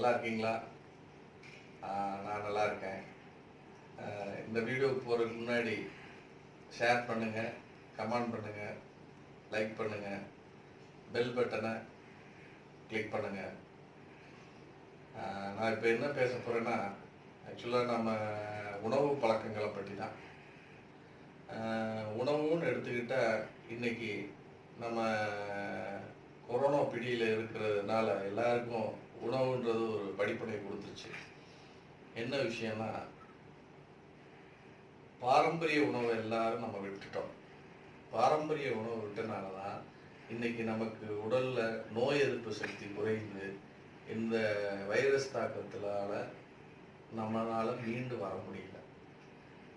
நல்லா இருக்கீங்களா? நான் நல்லா இருக்கேன். இந்த வீடியோவுக்கு போகிறதுக்கு முன்னாடி ஷேர் பண்ணுங்கள், கமெண்ட் பண்ணுங்கள், லைக் பண்ணுங்கள், பெல் பட்டனை கிளிக் பண்ணுங்கள். நான் இப்போ என்ன பேச போகிறேன்னா, ஆக்சுவலாக நம்ம உணவு பழக்கங்களை பற்றி தான். உணவுன்னு எடுத்துக்கிட்டால் இன்றைக்கி நம்ம கொரோனா பிடியில் இருக்கிறதுனால எல்லாருக்கும் உணவுன்றது ஒரு படிப்பனை கொடுத்துருச்சு. என்ன விஷயம்னா, பாரம்பரிய உணவை எல்லாரும் நம்ம விட்டுட்டோம். பாரம்பரிய உணவை விட்டனால தான் இன்றைக்கி நமக்கு உடலில் நோய் எதிர்ப்பு சக்தி குறைந்து இந்த வைரஸ் தாக்கத்தினால நம்மளால் மீண்டு வர முடியல.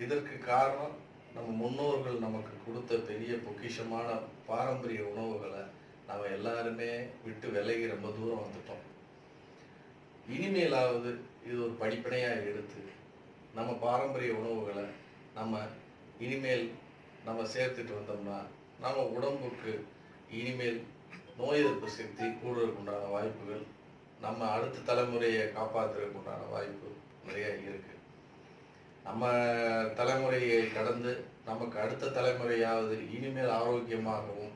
இதற்கு காரணம் நம்ம முன்னோர்கள் நமக்கு கொடுத்த பெரிய பொக்கிஷமான பாரம்பரிய உணவுகளை நம்ம எல்லாருமே விட்டு விலகி ரொம்ப தூரம் வந்துட்டோம். இனிமேலாவது இது ஒரு படிப்பனையாக எடுத்து நம்ம பாரம்பரிய உணவுகளை நம்ம இனிமேல் நம்ம சேர்த்துட்டு வந்தோம்னா நம்ம உடம்புக்கு இனிமேல் நோய் எதிர்ப்பு சக்தி கூடுறதுக்கு உண்டான வாய்ப்புகள், நம்ம அடுத்த தலைமுறையை காப்பாற்றுறதுக்கு உண்டான வாய்ப்பு நிறைய இருக்குது. நம்ம தலைமுறையை கடந்து நமக்கு அடுத்த தலைமுறையாவது இனிமேல் ஆரோக்கியமாகவும்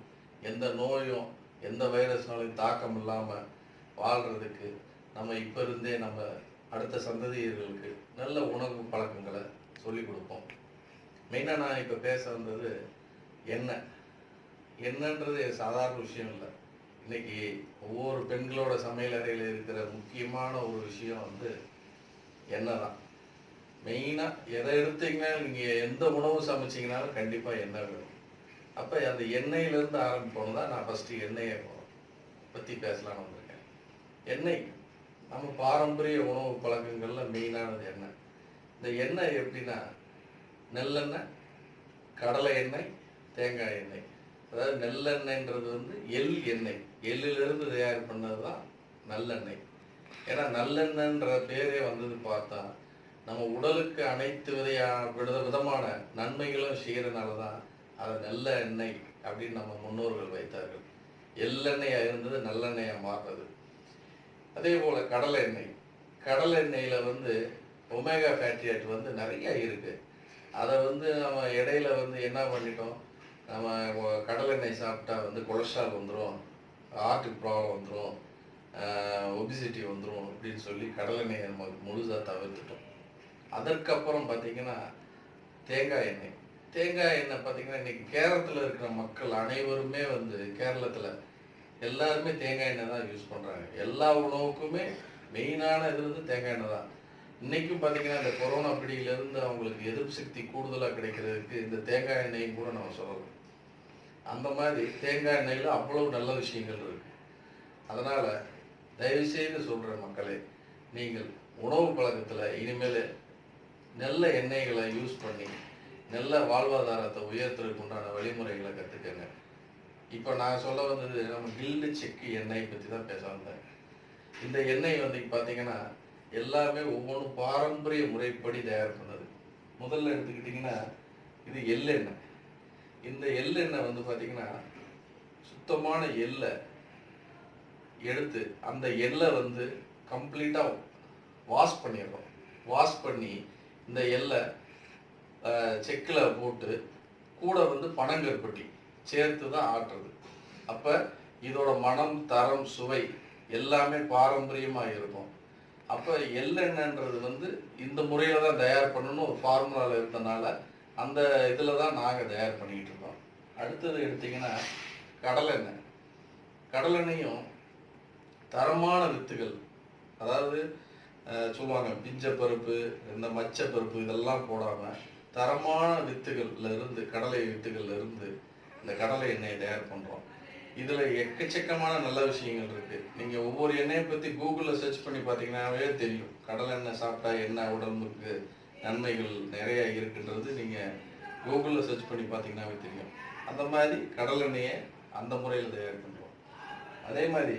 எந்த நோயும் எந்த வைரஸ்னாலும் தாக்கம் இல்லாமல் வாழ்கிறதுக்கு நம்ம இப்போ இருந்தே நம்ம அடுத்த சந்ததியர்களுக்கு நல்ல உணவு பழக்கங்களை சொல்லிக் கொடுப்போம். மெயினாக நான் இப்போ பேச வந்தது என்னன்றது சாதாரண விஷயம் இல்லை. இன்றைக்கி ஒவ்வொரு பெண்களோட சமையல் அறையில் இருக்கிற முக்கியமான ஒரு விஷயம் எண்ணெய் தான். மெயினாக எதை எடுத்தீங்கன்னா நீங்கள் எந்த உணவு சமைச்சிங்கனாலும் கண்டிப்பாக எண்ணெய் வேணும். அப்போ அந்த எண்ணெயிலேருந்து ஆரம்பிப்போம் தான் நான் ஃபஸ்ட்டு எண்ணெயை பற்றி பேசலான்னு வந்திருக்கேன். எண்ணெய் நம்ம பாரம்பரிய உணவு பழக்கங்களில் மெயினானது எண்ணெய். இந்த எண்ணெய் எப்படின்னா, நெல்லெண்ணெய், கடலை எண்ணெய், தேங்காய் எண்ணெய். அதாவது நெல்லெண்ணெய்ன்றது எள் எண்ணெய், எள்ளிலிருந்து தயார் பண்ணது தான் நல்லெண்ணெய். ஏன்னா நல்லெண்ணெய்ன்ற பேரே வந்தது பார்த்தா நம்ம உடலுக்கு அனைத்து விதமான நன்மைகளும் செய்கிறதுனால தான் அதை நல்ல எண்ணெய் அப்படின்னு நம்ம முன்னோர்கள் வைத்தார்கள். எள்ளெண்ணெயாக இருந்தது நல்லெண்ணெயாக மாறுறது. அதே போல் கடலை எண்ணெய், கடலை எண்ணெயில் ஒமேகா ஃபேட்டி ஆசிட் நிறைய இருக்குது. அதை நம்ம இடையில என்ன பண்ணிட்டோம், நம்ம கடலை எண்ணெய் சாப்பிட்டா கொலஸ்ட்ரால் வந்துடும், ஹார்ட்டுக்கு ப்ராப்ளம் வந்துடும், ஒபிசிட்டி வந்துடும் அப்படின்னு சொல்லி கடலை எண்ணெயை நம்ம முழுசாக தவிர்த்துட்டோம். அதற்கப்புறம் பார்த்திங்கன்னா தேங்காய் எண்ணெய். தேங்காய் எண்ணெய் பார்த்திங்கன்னா இன்றைக்கி கேரளத்தில் இருக்கிற மக்கள் அனைவருமே கேரளத்தில் எல்லாருமே தேங்காய் எண்ணெய் தான் யூஸ் பண்ணுறாங்க. எல்லா உணவுக்குமே மெயினான இது தேங்காய் எண்ணெய் தான். இன்றைக்கும் பார்த்திங்கன்னா இந்த கொரோனா பிடியிலேருந்து அவங்களுக்கு எதிர்ப்பு சக்தி கூடுதலாக கிடைக்கிறதுக்கு இந்த தேங்காய் எண்ணெயும் கூட நம்ம சொல்லலாம். அந்த மாதிரி தேங்காய் எண்ணெயில் அவ்வளோ நல்ல விஷயங்கள் இருக்குது. அதனால் தயவுசெய்து சொல்கிற மக்களே, நீங்கள் உணவு பழக்கத்தில் இனிமேல் நல்ல எண்ணெய்களை யூஸ் பண்ணி நல்ல வாழ்வாதாரத்தை உயர்த்துறதுக்கு உண்டான வழிமுறைகளை கற்றுக்கங்க. இப்போ நான் சொல்ல வந்தது நம்ம கில்டு செக்கு எண்ணெய் பற்றி தான் பேச வந்தேன். இந்த எண்ணெய் பார்த்தீங்கன்னா எல்லாமே ஒவ்வொன்றும் பாரம்பரிய முறைப்படி தயார் பண்ணது. முதல்ல எடுத்துக்கிட்டிங்கன்னா இது எள்ளெண்ணெய். இந்த எள்ளெண்ணெய் பார்த்தீங்கன்னா சுத்தமான எள்ளை எடுத்து அந்த எள்ளை கம்ப்ளீட்டாக வாஷ் பண்ணிடுறோம். வாஷ் பண்ணி இந்த எள்ளை செக்கில் போட்டு கூட பனங்கருப்பட்டி சேர்த்து தான் ஆட்டுறது. அப்போ இதோட மனம், தரம், சுவை எல்லாமே பாரம்பரியமாக இருக்கும். அப்போ எள்ளெண்ணெய்ன்றது இந்த முறையில் தான் தயார் பண்ணணும் ஒரு ஃபார்முலாவில் இருந்தனால அந்த இதில் தான் நாங்கள் தயார் பண்ணிக்கிட்டு இருக்கோம். அடுத்தது எடுத்திங்கன்னா கடலெண்ணெய். கடலெண்ணெயும் தரமான வித்துகள், அதாவது சொல்லுவாங்க பிஞ்சப்பருப்பு, இந்த மச்சப்பருப்பு இதெல்லாம் போடாமல் தரமான வித்துகள்லேருந்து, கடலை வித்துகள்லேருந்து இந்த கடலை எண்ணெயை தயார் பண்ணுறோம். இதில் எக்கச்சக்கமான நல்ல விஷயங்கள் இருக்குது. நீங்கள் ஒவ்வொரு எண்ணெயை பற்றி கூகுளில் சர்ச் பண்ணி பார்த்தீங்கன்னாவே தெரியும். கடலை எண்ணெய் சாப்பிட்டா என்ன உடம்புக்கு நன்மைகள் நிறையா இருக்குன்றது நீங்கள் கூகுளில் சர்ச் பண்ணி பார்த்தீங்கன்னாவே தெரியும். அந்த மாதிரி கடலை எண்ணெயை அந்த முறையில் தயார் பண்ணுறோம். அதே மாதிரி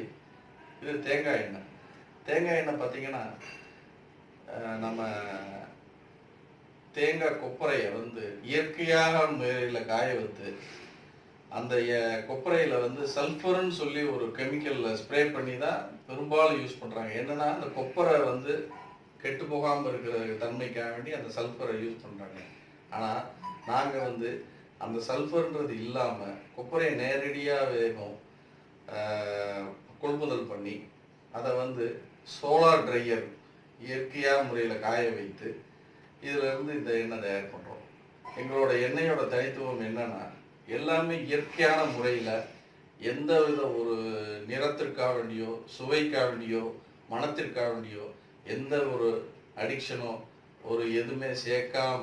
இது தேங்காய் எண்ணெய். தேங்காய் எண்ணெய் பார்த்தீங்கன்னா நம்ம தேங்காய் கொப்பரையை இயற்கையாக முறையில் காய வைத்து அந்த கொப்பரையில் வந்து சல்ஃபர்னு சொல்லி ஒரு கெமிக்கலில் ஸ்ப்ரே பண்ணி தான் பெரும்பாலும் யூஸ் பண்ணுறாங்க. என்னென்னா அந்த கொப்பரை வந்து கெட்டு போகாமல் இருக்கிற தன்மைக்காக வேண்டி அந்த சல்ஃபரை யூஸ் பண்ணுறாங்க. ஆனால் நாங்கள் வந்து அந்த சல்ஃபர்ன்றது இல்லாமல் கொப்பரையை நேரடியாக வேகம் கொள்முதல் பண்ணி அதை வந்து சோலார் ட்ரையர் இயற்கையாக முறையில் காய வைத்து இதிலிருந்து இந்த எண்ணெய் தயார் பண்ணுறோம். எங்களோட எண்ணெயோட தனித்துவம் என்னன்னா எல்லாமே இயற்கையான முறையில் எந்த வித ஒரு நிறத்திற்காக வேண்டியோ சுவைக்காக வேண்டியோ மனத்திற்காக வேண்டியோ எந்த ஒரு அடிக்ஷனோ ஒரு எதுவுமே சேர்க்காம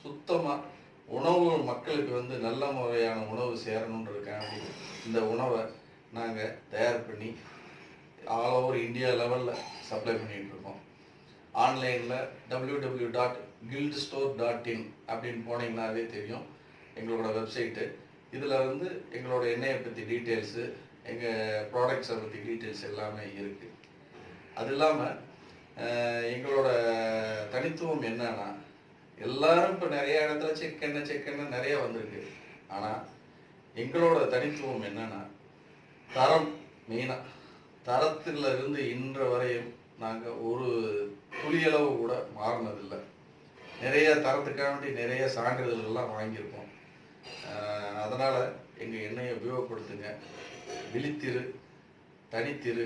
சுத்தமாக உணவு மக்களுக்கு வந்து நல்ல முறையான உணவு சேரணுன்றதுக்காக இந்த உணவை நாங்கள் தயார் பண்ணி ஆல் ஓவர் இந்தியா லெவலில் சப்ளை பண்ணிகிட்டு இருக்கோம். ஆன்லைனில் www.guildstore.in அப்படின்னு போனீங்கன்னாவே தெரியும் எங்களோட வெப்சைட்டு. இதில் வந்து எங்களோட எண்ணெயை பற்றி டீட்டெயில்ஸு, எங்கள் ப்ராடக்ட்ஸை பற்றி டீட்டெயில்ஸ் எல்லாமே இருக்குது. அது இல்லாமல் எங்களோட தனித்துவம் என்னன்னா எல்லாரும் இப்போ நிறைய இடத்துல செக்கெண்ணெய் நிறைய வந்திருக்கு. ஆனால் எங்களோட தனித்துவம் என்னன்னா தரம். மெயினாக தரத்தில் இருந்து இன்ற வரையும் நாங்கள் ஒரு துளியளவு கூட மாறினதில்லை. நிறைய தரத்துக்காக வேண்டி நிறைய சான்றிதழ்கள்லாம் வாங்கியிருக்கோம். அதனால் எங்கள் எண்ணெயை உபயோகப்படுத்துங்க. விழித்திரு, தனித்திரு,